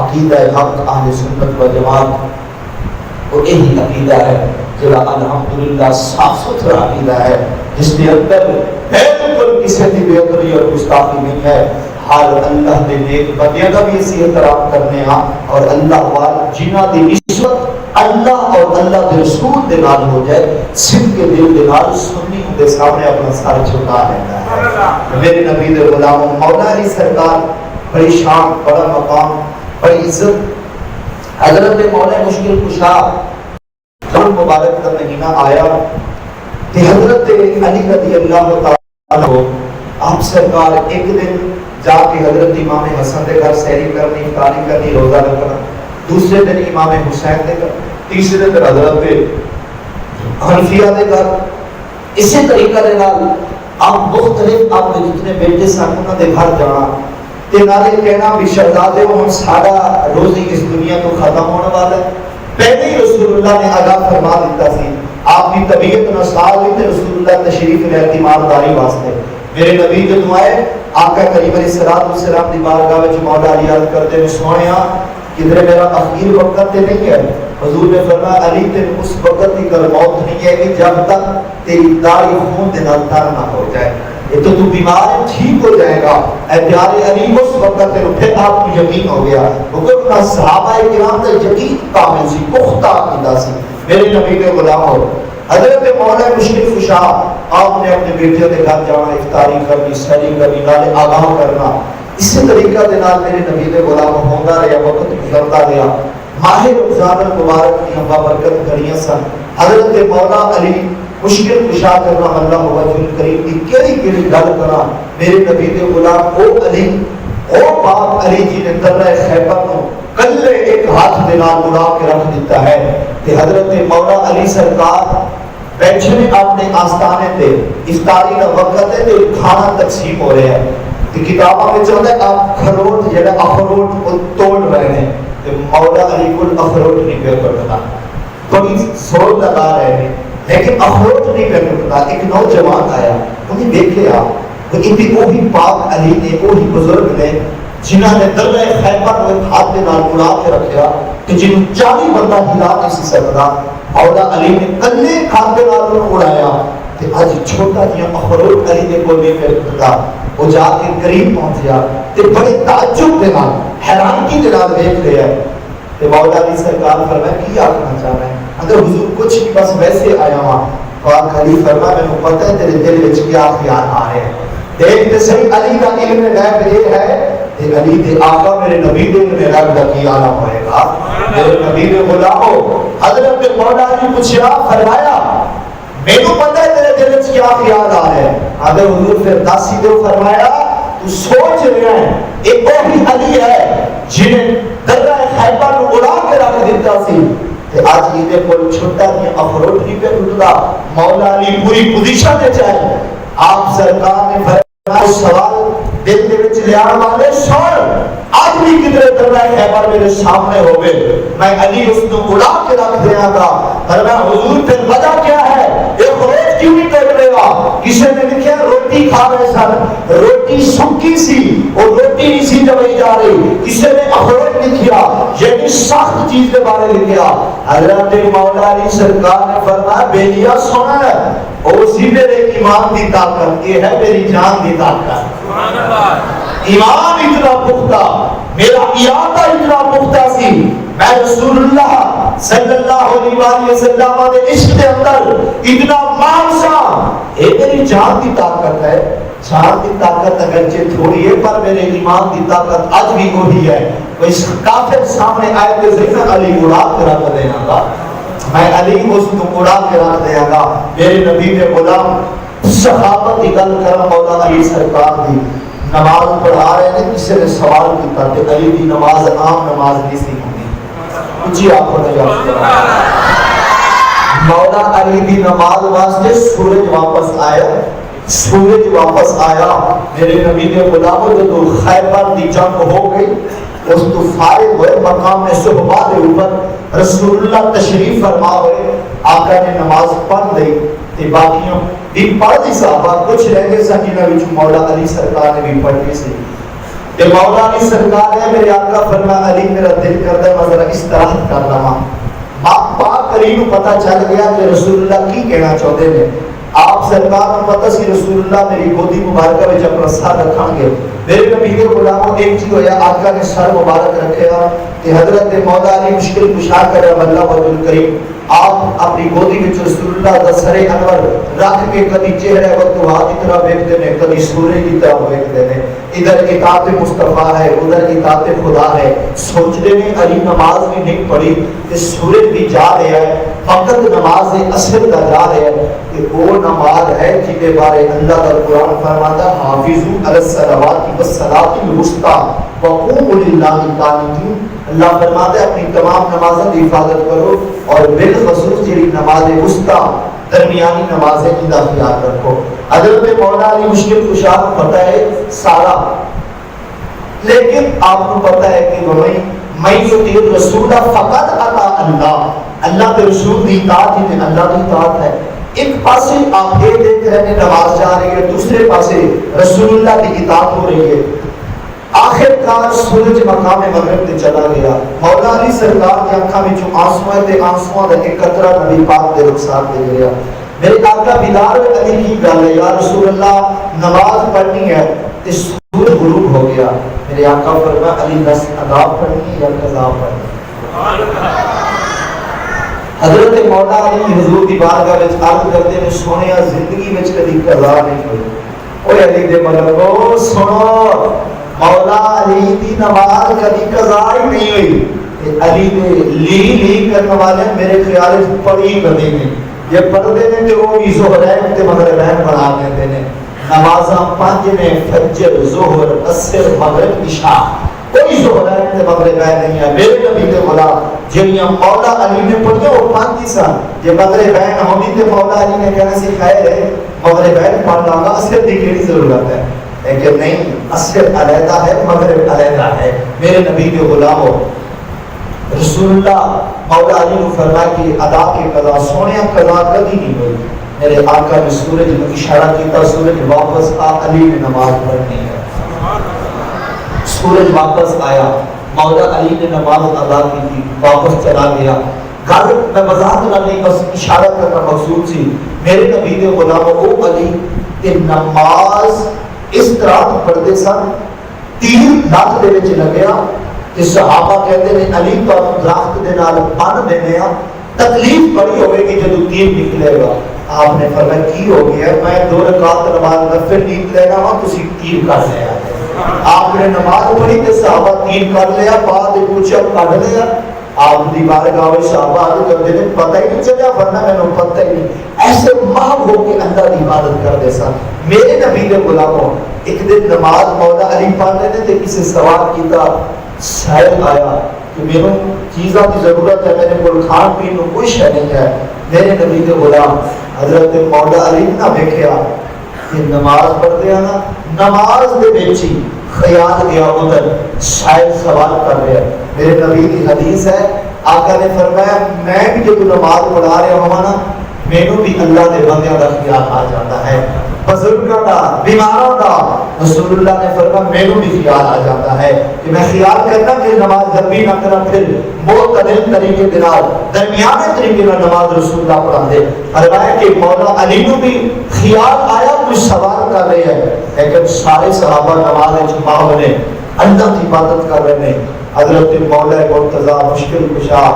عقیدہ حق اہل سنت و جماعت وہ یہی عقیدہ ہے جڑا الحمدللہ صاف ستھرا عقیدہ ہے جس کے اندر بالکل کسی کی بے ادبی اور گستاخی نہیں ہے. ہر اللہ دے نیک بندے کا بھی اسی احترام کرنے ہاں اور اللہ والا جنہ دی نسبت اللہ اور اللہ کے رسول دے نال ہو جائے، صدق کے دل دے نال سنی دے سامنے اپنا سر جھکا لینا ہے۔ میرے نبی دے غلاموں، مولا علی سرکار بڑی شان، بڑا مقام، بڑی عزت، حضرت مولا مشکل کشا مبارک کا مہینہ آیا کہ حضرت علی رضی اللہ تعالیٰ آپ سرکار ایک دن جا کے حضرت امام حسن کے گھر سحری کرنی، افطاری کرنی، روزہ رکھنا، دوسرے دن امام حسین کے گھر، تیسرے دن حضرت حنفیہ کے گھر، اسی طریقہ کے نال آپ مختلف آپ کے جتنے بیٹے سن انہوں کے گھر جانا تے نالے کہنا بھی شہزادے ہن سارا روزی اس دنیا تو ختم ہونے والا ہے۔ پہلے ہی رسول اللہ نے آگاہ فرما دیتا سی، آپ کی طبیعت نسال ہوئی تے رسول اللہ تشریف لے تیمارداری واسطے۔ میرے نبی جدوں آئے آقا کریم علیہ الصلوۃ والسلام دی بارگاہ وچ مولا علی عرض کرتے ہوئے سونیا کدھر میرا اخیر وقت تے نہیں ہے؟ حضور نے فرمایا علی تے اس وقت کی کل موت نہیں ہے کہ جب تک تیری داڑھی خون دے نال تر نہ ہو جائے، یہ تو بیمار ہے، ٹھیک ہو جائے گا۔ اے پیارے علی اس وقت تے پھر آپ کو یقین ہو گیا، کیونکہ صحابہ کرام کا یقین کامل سی، پختہ عقیدہ سی۔ میرے نبی کے غلاموں، حضرت مولا مشکل کشا آپ نے اپنے بیٹے کے گھر جانا، افطاری کرنی، سحری کرنی، نالے آگاہ کرنا، اسی طریقہ کے نال میرے نبی کے غلام ہوتا رہا، وقت گزرتا گیا۔ ماہ رمضان المبارک کی ہم برکت کریاں سن۔ حضرت مولا علی مشکل کشا کرنا اللہ وجہ کریم کی کیڑی کیڑی گل کرا، میرے نبی کے غلام او علی، او پاک علی جی نے درہ خیبر کو کلے ایک ہاتھ دے نال اڑا کے رکھ دیتا ہے کہ حضرت مولا علی سرکار بیٹھے نے اپنے آستانے تے، افطاری کا وقت ہے تے کھانا تقسیم ہو رہا ہے، کہ کتابوں میں چاہتا ہے آپ کھروٹ جڑا اخروٹ کو توڑ رہے ہیں، کہ مولا علی کو اخروٹ نہیں پہ کرتا، تھوڑی زور لگا رہے ہیں لیکن اخروٹ نہیں پہ کرتا۔ ایک نوجوان آیا، انہیں دیکھ لیا کہ اتنی وہی پاک علی نے، وہی بزرگ نے جنہوں نے درہ خیبر کو ایک ہاتھ کے نال اڑا کے رکھا کہ جنہوں 40 بندہ ہلا نہیں سی سکتا، مولا علی نے کلے ہاتھ کے نال اڑایا کہ آج چھوٹا جہاں اخروٹ علی نے کوئی نہیں پہ کرتا۔ وہ جا کے قریب پہنچیا تے بڑے تعجب کے نال، حیرانگی کے نال دیکھ رہا ہے کہ مولا علی سرکار فرمایا کی آخنا چاہ رہے ہیں؟ اگر حضور کچھ بھی بس ویسے آیا ہوا، پاک علی فرمایا میں نے پتہ ہے تیرے دل وچ کیا خیال آ رہے ہیں، دیکھ تے صحیح علی کا علم غیب یہ ہے کہ علی دے آقا میرے نبی دے علم غیب کا کی عالم ہوئے گا۔ میرے نبی دے غلاموں، حضرت مولا علی پوچھا، فرمایا میرے پتہ ہے تیرے دل وچ کیا خیال آ رہے ہیں؟ اگر حضور پھر داسی دے فرمایا تو سوچ رہے ہیں ایک وہی علی ہے جنہیں درہ خیبر کو اڑا کے رکھ دیتا سی کہ آج یہ کوئی چھوٹا نہیں اخروٹ نہیں پہ ٹوٹتا۔ مولا علی پوری پوزیشن دے چاہے آپ سرکار نے فرمایا سوال دل دے وچ لیان والے سن، آج بھی کدھر درہ خیبر میرے سامنے ہوئے، میں علی اس کو اڑا کے رکھ دیا گا۔ فرمایا حضور پھر وجہ کیا ہے؟ یہ خروج کیوں نہیں ٹوٹ رہے گا؟ کسی نے لکھا روٹی کھا رہے سن، روٹی سکی سی اور روٹی نہیں سی جبئی جا رہی، کسی نے اخروج لکھیا یعنی سخت چیز کے بارے لکھیا۔ حضرت مولا علی سرکار نے فرمایا بیلیا سنا ہے اسی میرے ایمان دی طاقت، یہ ہے میری جان دی طاقت۔ ایمان اتنا پختہ، میرا ارادہ اتنا پختہ سی، میں رسول اللہ صلی اللہ علیہ وسلم کے عشق کے اندر اتنا مانسا، یہ میری جان کی طاقت ہے۔ جان کی طاقت اگرچہ تھوڑی ہے پر میرے ایمان کی طاقت آج بھی وہی ہے۔ وہ اس کافر سامنے آئے تو ذکر علی اڑا کے رکھ دینا گا، میں علی اس کو اڑا کے رکھ دیا گا۔ میرے نبی کے غلام صحابت کی گل کر مولا علی سرکار دی نماز پڑھا رہے ہیں، کسی نے سوال کیا کہ علی دی نماز عام نماز نہیں سی ہوتی، اچھی آنکھوں نے جواب دیا۔ مولا علی دی نماز واسطے سورج واپس آیا، سورج واپس آیا۔ میرے نبی کے غلاموں جو خیبر دی جنگ ہو گئی، اس تو فارغ ہوئے مقام صحبہ کے اوپر رسول اللہ تشریف فرما ہوئے، آقا نے نماز پڑھ لی تے باقیوں بھی پڑھ دی، صحابہ کچھ رہ گئے سن جنہاں وچ مولا علی سرکار نے بھی پڑھی سی۔ تے مولا علی سرکار نے میرے آقا فرمایا علی میرا دل کرتا ہے میں ذرا استراحت کر لواں۔ پاک علی کو پتہ چل گیا کہ رسول اللہ کی کہنا چاہتے ہیں۔ آپ سرکار کو پتہ سی رسول اللہ میری گودی مبارکہ میں اپنا سر رکھیں گے. میرے نبی کے غلاموں ایک چیز ہویا آقا نے سر مبارک رکھا کہ حضرت مولا علی مشکل کشا کر اللہ وجہ الکریم آپ اپنی گودی میں رسول اللہ دا سر انور رکھ کے کدی چہرے وقت دعا کی طرح دیکھتے ہیں, کدی سورج کی طرح دیکھتے ہیں. ادھر اطاعت مصطفیٰ ہے, ادھر اطاعت خدا ہے. سوچتے ہیں علی نماز بھی نہیں پڑھی کہ سورج بھی جا رہا ہے, فقط نماز اصل کا جا رہا ہے کہ وہ نماز ہے جن کے بارے اللہ کا قرآن فرماتا حافظوا علی الصلوات والصلاۃ الوسطی وقوموا للہ قانتین. اللہ فرماتا ہے اپنی تمام نمازوں کی حفاظت کرو اور بالخصوص یہ نماز وسطی درمیانی نمازیں کی خیال رکھو. حضرت مولا علی مشکل کشا کو پتہ ہے سارا, لیکن آپ کو پتہ ہے کہ میں یطیع الرسول فقط اطاع اللہ, اللہ کے رسول کی اطاعت ہی اللہ کی اطاعت ہے. ایک پاسے آپ یہ دیکھ رہے ہیں نماز جا رہی ہے, دوسرے پاسے رسول اللہ کی اطاعت ہو رہی ہے. آخر کار سورج مقام مغرب تے چلا گیا. مولا علی سرکار کی آنکھاں میں جو آنسو ہے تے آنسو دا ایک قطرہ نبی پاک دے رخسار دے گیا. میرے آقا بیدار ہوئے علی کی گل ہے یا رسول اللہ نماز پڑھنی ہے تے سورج غروب ہو گیا. میرے آقا فرمایا علی نس ادا پڑھنی ہے یا قضا پڑھنی ہے. حضرت مولا علی کی حضور کی بارگاہ وچ عرض کرتے ہیں سونیا زندگی وچ کبھی قضا نہیں ہوئی. اوے علی دے ملکو سنو, مولا علی دی نماز کبھی قضا ہی نہیں ہوئی. علی نے لی کرنے والے میرے خیال سے پڑھی کبھی نہیں. یہ پڑھتے ہیں کہ وہ بھی ظہرین تے مغربین پڑھا دیتے ہیں. نمازاں پانچ نے فجر ظہر عصر مغرب عشاء, کوئی ظہرین تے مغربین نہیں ہے. میرے نبی کے غلام جنیاں مولا علی نے پڑھے وہ پانچ ہی سن. یہ مغربین ہوندی تے مولا علی نے کہنا سکھائے ہے مغربین پڑھنا گا عصر دی کیڑی ضرورت ہے, لیکن نہیں عصر علیحدہ ہے مغرب علیحدہ ہے. میرے نبی کے غلاموں رسول اللہ مولا علی کو فرمایا کہ ادا کے قضا سونے قضا کبھی نہیں ہوئی. میرے آقا نے سورج کو اشارہ کیا سورج واپس آ, علی نے نماز پڑھنی ہے. سورج واپس آیا, مولا علی نے نماز ادا کی تھی, واپس چلا گیا. گل میں وضاحت نہ نہیں بس اشارہ کرنا مقصود سی. میرے نبی کے غلاموں او علی کہ نماز اس طرح پڑھتے سن, تیر لات دے وچ لگیا کہ صحابہ کہتے ہیں علی تو درخت دے نال بن دینے آ, تکلیف بڑی ہوئے گی جب تیر نکلے گا. آپ نے فرمایا کی ہو گیا, میں 2 رکعت نماز نفل نکلے گا وہاں تسی تیر کر لیا. آپ نے نماز پڑھی تے صحابہ تیر کر لیا, بعد پوچھا کر لیا. آپ دی بارگاہ میں صحابہ عرض کرتے ہیں پتہ ہی نہیں چلا, ورنہ میں نے پتہ ہی نہیں. ایسے محو ہو کے اللہ کی عبادت کرتے سن. میرے نبی کے غلاموں ایک دن نماز مولا علی پڑھ رہے تھے, کسی سوال کیتا سائل آیا کہ میرے چیزاں کی ضرورت ہے, میرے کو کھان پین کو کوئی شے نہیں ہے. میرے نبی کے غلام حضرت مولا علی نہ دیکھیا کہ نماز پڑھتے ہیں نا, نماز دے وچ ہی خیال گیا ادھر شاید سوال کر رہے ہیں. میرے نبی کی حدیث ہے, آقا نے فرمایا میں بھی جب نماز پڑھا رہا ہوں نا مینوں بھی اللہ دے بندیاں دا خیال آ جاتا ہے, بزرگاں دا, بیماراں دا. رسول اللہ نے فرمایا مینوں بھی خیال آ جاتا ہے کہ میں خیال کرنا کہ نماز لمبی نہ کرا, پھر معتدل طریقے کے نال درمیانے طریقے نال نماز رسول اللہ پڑھا دے. فرمایا کہ مولا علی کو بھی خیال آیا کچھ سوال کر رہے ہیں, لیکن سارے صحابہ نماز وچ ماہر نے, اللہ کی عبادت کر رہے ہیں. حضرت مولا مرتضی مشکل کشا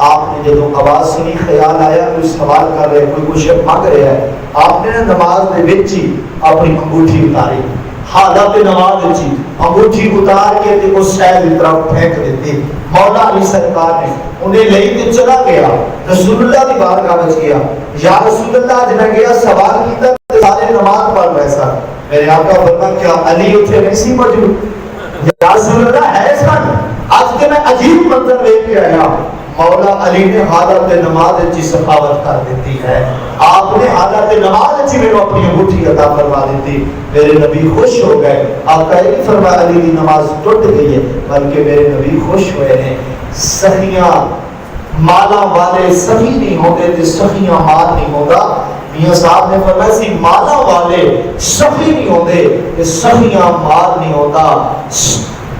آپ نے جب آواز سنی خیال آیا کوئی سوال کر رہے, کوئی کچھ مانگ رہا ہے. آپ نے نماز دے وچ ہی اپنی انگوٹھی اتاری, حالت نماز وچ ہی انگوٹھی اتار کے تے اس شے دی طرف پھینک دیتی. مولا علی سرکار نے انہیں لے کے چلا گیا, رسول اللہ کی بارگاہ وچ گیا. یا رسول اللہ جب گیا سوال کیتا تے سارے نماز پڑھ رہے سن. میرے آقا فرمایا کیا علی اتنے نہیں سی موجود؟ یا رسول اللہ ہے سن. آج کے میں عجیب منظر دیکھ کے آیا, مولا علی نے حالت نماز اچھی سخاوت کر دیتی ہے. آپ نے حالت نماز اچھی میں اپنی انگوٹھی عطا فرما دیتی. میرے نبی خوش ہو گئے. آپ کا یہ فرمایا علی کی نماز ٹوٹ گئی ہے, بلکہ میرے نبی خوش ہوئے ہیں. سخیاں مالا والے سخی نہیں ہوتے تے سخیاں مال نہیں ہوگا. میاں صاحب نے فرمایا سی مالا والے سخی نہیں ہوتے تے سخیاں مال نہیں ہوتا.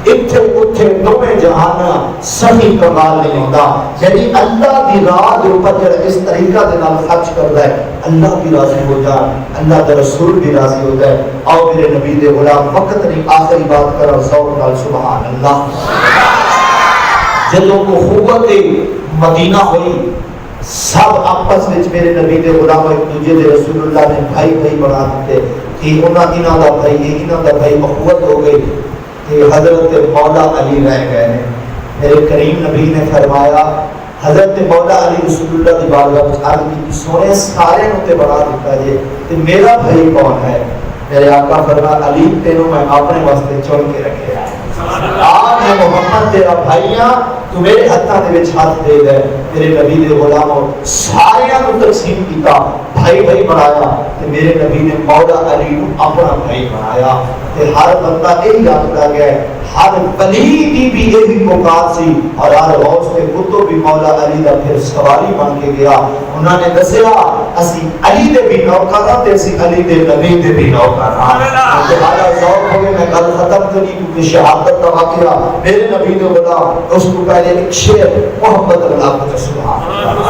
اتھے اتھے دوے جہان سخی کمال نہیں ہوتا. یعنی اللہ دی راہ دے اوپر جڑا اس طریقہ دے نال خرچ کردا ہے اللہ بھی راضی ہو جائے، اللہ کا رسول بھی راضی ہو جائے۔ اور میرے نبی دے غلام وقت نہیں، آخری بات کرو ذوق نال سبحان اللہ۔ جدوں کو قوت مدینہ ہوئی، سب آپس میں میرے نبی دے غلام ایک دوجے دے رسول اللہ نے بھائی بھائی بنا دیتے کہ انہاں دا بھائی انہاں دا بھائی اخوت ہو گئی کہ حضرت مولا علی رہ گئے ہیں۔ میرے کریم نبی نے فرمایا، حضرت مولا علی رسول اللہ دی بارگاہ وچ عرض کی سونے سارے نوں تے بنا دیتا جے تے میرا بھائی کون ہے؟ میرے آقا فرمایا علی تینوں میں اپنے واسطے چن کے رکھے ہیں، آج میں محمد تیرا بھائیاں تو میرے ہتھاں دے وچ ہاتھ دے دے۔ میرے نبی دے غلاموں ساریاں کو تقسیم کیتا، بھائی بھائی بنایا تے میرے نبی نے مولا علی کو اپنا بھائی بنایا تے ہر بندہ یہی یاد کر گیا، ہر ولی دی بھی یہی پکار سی اور ہر غوث کے کتب بھی مولا علی دا پھر سواری بن کے گیا۔ انہوں نے دسیا اسی علی دے بھی نوکر ہاں تے اسی علی دے نبی دے بھی نوکر ہاں۔ تمہارا ذوق ہوگی میں گل ختم کری کیونکہ شہادت کا واقعہ میرے نبی دے غلام اس کو پہلے ایک شعر محمد اللہ کو سبحان اللہ۔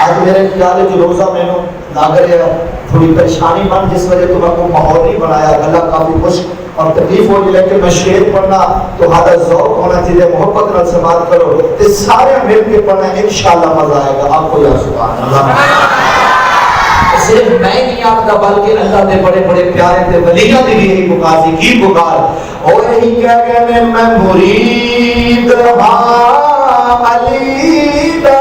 آج میرے خیال ہے جو روزہ میں لگ رہا ہے تھوڑی پریشانی بن جس وجہ تو میں کو ماحول نہیں بنایا، گلا کافی مشک اور تکلیف ہو رہی، لیکن میں شعر پڑھنا تو ہاتھ ذوق ہونا چاہیے، محبت نال سماعت کرو تے سارے مل کے پڑھنا انشاءاللہ مزہ آئے گا آپ کو۔ یا سبحان اللہ۔ صرف میں نہیں آتا بلکہ اللہ دے بڑے بڑے پیارے تے ولیاں دی بھی یہی پکار سی، کی پکار او یہی کہہ گئے میں مرید ہاں علی دا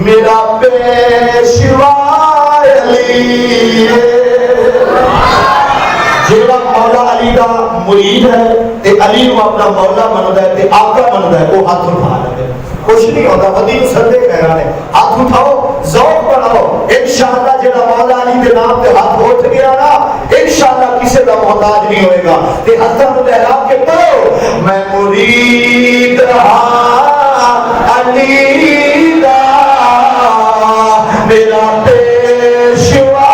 میرا پیشوا علی، جیڑا مولا علی دا مرید ہے تے علی کو اپنا مولا مندا ہے تے آقا مندا ہے، وہ ہاتھ اٹھا لے، کچھ نہیں ہوتا مدینہ سردے کہہ رہے ہیں ہاتھ اٹھاؤ ذوق بناؤ، انشاءاللہ جڑا مولا علی دے نام تے ہاتھ اٹھ گیا نا انشاءاللہ کسی دا محتاج نہیں ہوئے گا۔ تے ہاتھاں نوں لہرا کے پڑھو میں مرید ہاں علی دا میرا پیشوا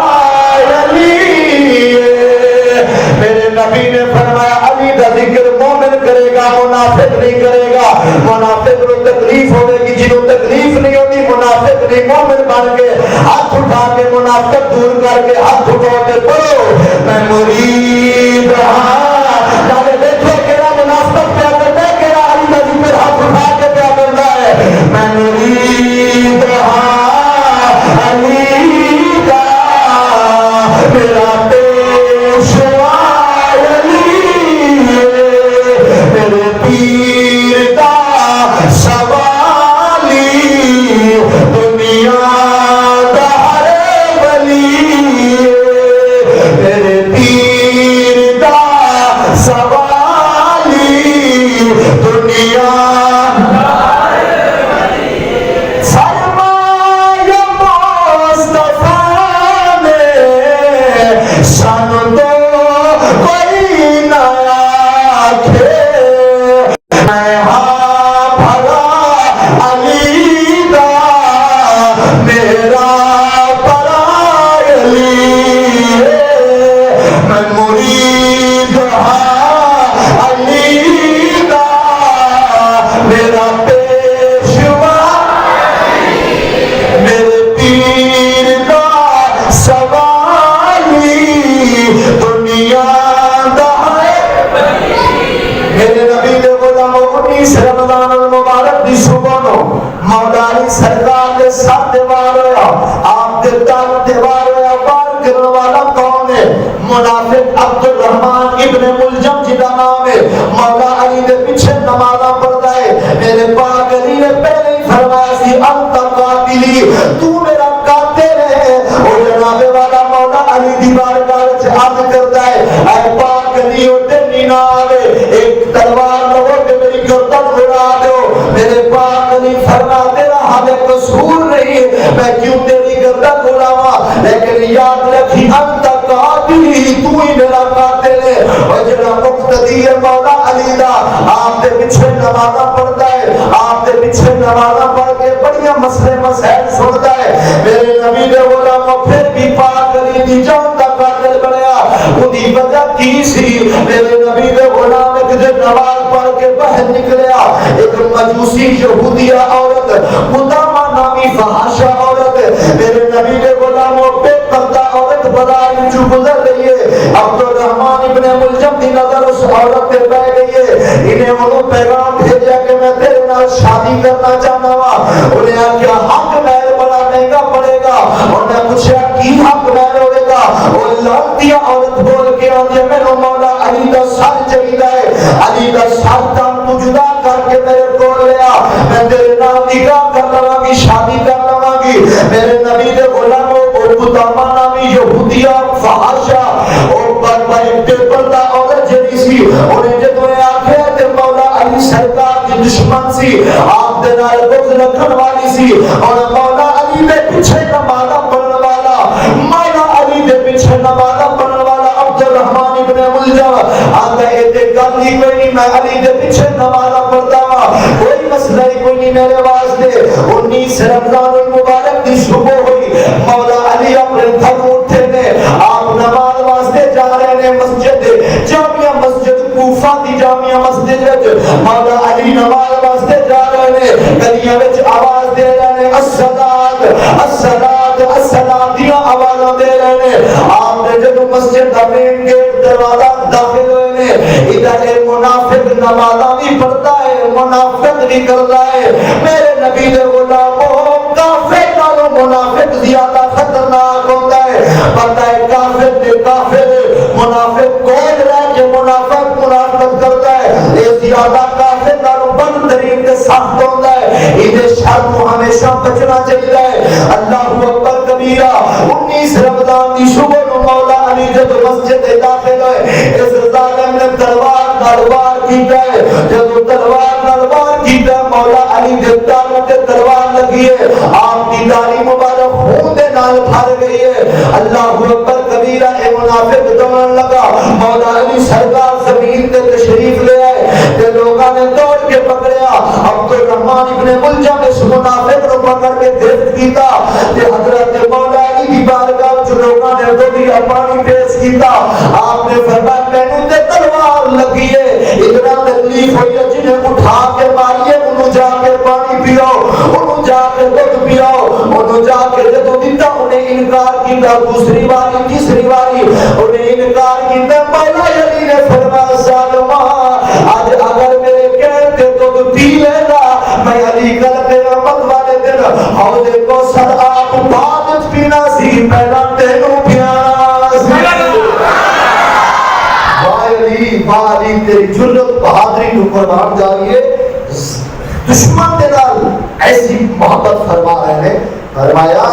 علی، میرے نبی نے فرمایا علی دا ذکر مومن کرے گا منافق نہیں کرے گا، منافق کو تکلیف ہوگی گی، جنہوں تکلیف نہیں ہوگی منافق نہیں، مومن بن کے ہاتھ اٹھا کے منافق دور کر کے ہاتھ اٹھا کے پڑھو میں مرید ہاں، جانے دیکھو کہنا منافق پیا کرتا ہے، کہنا علی دا ذکر ہاتھ اٹھا کے پیا کرتا ہے، میں مرید ہاں علی دا میرا پیشوا علی، میرے پیر دا سوالی دنیا دا ہر ولی، میرے پیر دا سوالی دنیا سانو تو کوئی نہ آکھے میں ہاں بھلا علی دا میرا بڑا علی، میں مرید ہاں علی دا میرا پیشوا میرے پیر دا دنیا دا میرے نبی دے غلاموں 19 رمضان المبارک دی صبح نو مولا علی سرکار دے ساتھ دیوار ہویا، آپ دے تن دیوار ہویا، وار کرنے والا کون ہے؟ منافق عبد الرحمن ابن ملجم جدا نام ہے، مولا علی دے پیچھے نمازاں پڑھتا ہے، میرے پاک علی نے پہلے ہی فرمایا سی انت قاتلی، تو میرا قاتل ہے، اور جناب والا مولا علی دی بارگاہ وچ عرض کرتا ہے اے پاک علی اٹھے نینا آوے ایک تلوار لو کہ میری گردن اڑا دو، میرے پاک علی فرما تیرا ہمیں قصور نہیں میں کیوں تیری گردن اڑاواں، لیکن یاد رکھی انت قاتلی، تو ہی میرا قاتل ہے، اور جناب مقتدی ہے مولا علی دا آپ دے پیچھے نمازاں پڑھتا ہے، آپ دے پیچھے نمازاں پڑھ کے بڑیاں مسئلے مسائل سنتا ہے، میرے نبی دے غلاموں پھر بھی پاک علی دی جان دا قاتل بنیا، دی وجہ کی سی؟ میرے نبی دے غلام ایک دن نماز پڑھ کے باہر نکلیا، ایک مجوسی یہودیہ عورت، قدامہ نامی فحاشہ عورت، میرے نبی دے غلاموں بے پردہ عورت برائے جو گزر رہی ہے، عبد الرحمن ابن ملجم کی نظر اس عورت پہ پہ گئی ہے، انہیں انہوں پیغام بھیجا کہ میں تیرے نال شادی کرنا چاہتا ہوں۔ انہیں کیا حق مہر بڑا مہنگا پڑے گا؟ انہوں نے پوچھا کی حق مہر ہوئے گا؟ وہ لانتیا عورت بول کے آدھے میں نے مولا علی کا سر چاہیے ہے، علی کا سر تم تو جدا کر کے میرے کول لیا، میں تیرے نال نکاح کر لواں گی، شادی کر لواں گی۔ میرے نبی دے غلاموں اور قدامہ نامی یہودیہ فحاشہ اور بے پردہ عورت جڑی سی، انہیں جدوں آکھیا تے مولا علی سرکار دی دشمن سی، آپ دے نال بغض رکھن والی سی، اور مولا علی دے پیچھے نمازاں پڑھن والا، مولا علی دے پیچھے نمازاں پڑھن والا عبد الرحمن ابن ملجم آتا ہے تے گل ہی کوئی نہیں، میں علی دے پیچھے نمازاں پڑھتا ہوں، کوئی مسئلہ ہی کوئی نہیں میرے واسطے۔ 19 رمضان المبارک دی صبح ہوئی، مولا علی اپنے تھک اٹھے نے، آپ نماز واسطے جا رہے نے مسجد جامعہ مسجد کوفہ دی جامعہ مسجد وچ، مولا علی نماز واسطے جا رہے نے، گلیاں وچ آواز دے رہے نے الصلاۃ الصلاۃ الصلاۃ دیاں آوازاں دے رہے نے۔ آپ نے جب مسجد دا مین گیٹ دروازہ داخل ہوئے نے، ادھر ایک منافق نمازاں بھی پڑھتا ہے، منافق بھی کرتا ہے۔ میرے نبی دے غلاموں کافر نالوں منافق زیادہ خطرناک ہوتا ہے، پتہ ہے کافر دے کافر منافق کون رہ کے منافق منافقت کرتا ہے، یہ زیادہ کافر نالوں بدترین تے سخت ہوتا ہے، انہیں شر کو ہمیشہ بچنا چاہیے۔ اللہ اکبر کبیرہ۔ 19 رمضان دی صبح نو مولا علی جب مسجد داخل ہوئے، اس ظالم نے تلوار نال وار کیتا ہے، جب تلوار نال وار کیتا ہے مولا علی دے دل تے تلوار لگی ہے، آپ کی داڑھی مبارک خون دے نال بھر گئی ہے۔ اللہ اکبر کبیرہ۔ اے منافق دوڑن لگا، مولا علی سرکار زمین تے تشریف لے آئے تے لوگاں نے دوڑ کے پکڑیا، عبد الرحمن ابن ملجم اس منافق کو پکڑ کے گرفت کیتا تے حضرت مولا علی کی بارگاہ وچ لوگاں نے دودھیا پانی پیش کیتا۔ آپ نے فرمایا مینوں تے تلوار لگی ہے، اتنا تکلیف ہوئی ہے، جنہیں اٹھا کے ماریے انہوں جا کے پانی پیاؤ، انہوں جا کے دودھ پیاؤ، انہوں جا کے جدوں دیتا انہیں انکار کیتا، دوسری باری تیسری باری انہیں انکار کیتا۔ مولا علی نے فرمایا ظالما، آج اگر میرے کہتے دودھ پی لینا، میں علی کل قیامت والے دن حوض کوثر آپ بعد پینا سی، پہلا تینوں پیانا سی۔ علی تیری جرت بہادری کو قربان جائیے، دشمن کے نال ایسی محبت فرما رہے ہیں، فرمایا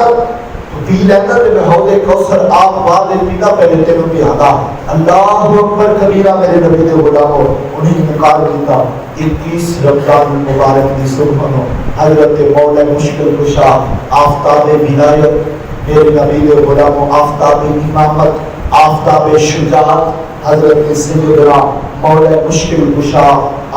پی لینا تے میں حوض کوثر آپ بعد پینا پہلے تینوں پیانا۔ اللہ اکبر کبیرہ۔ میرے نبی دے غلاموں انہیں انکار کیتا۔ 21 رمضان المبارک دی صبح نو حضرت مولا مشکل کشا آفتاب ولایت، میرے نبی دے غلاموں آفتاب امامت، آفتاب شجاعت، حضرت سیدنا مولا مشکل کشا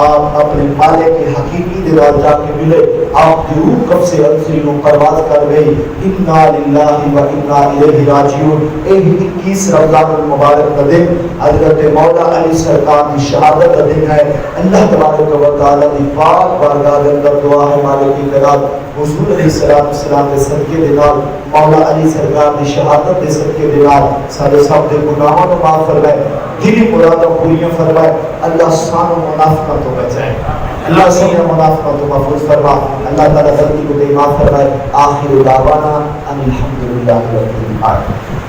آپ اپنے مالک کے حقیقی دیوار جا کے ملے، آپ کی روح کب سے انسری نو پرواز کر گئی، انا للہ و انا الیہ راجعون۔ 21 رمضان المبارک کا دن حضرت مولا علی سرکار کی شہادت کا دن ہے۔ اللہ تبارک و تعالی کی پاک بارگاہ کے اندر دعا ہے مالک کی قرات حضور علیہ السلام کے صدقے دے نال، مولا علی سرکار کی شہادت کے صدقے دے نال سارے سب دے گناہوں کو معاف فرمائے، دلی مرادوں پوریاں فرمائے، اللہ سان و منافقت تو بچائے، اللہ سین منافقت تو محفوظ فرما، اللہ تعالیٰ غلطی کو دے معاف فرمائے۔ آخر دعوانا ان الحمدللہ رب العالمین۔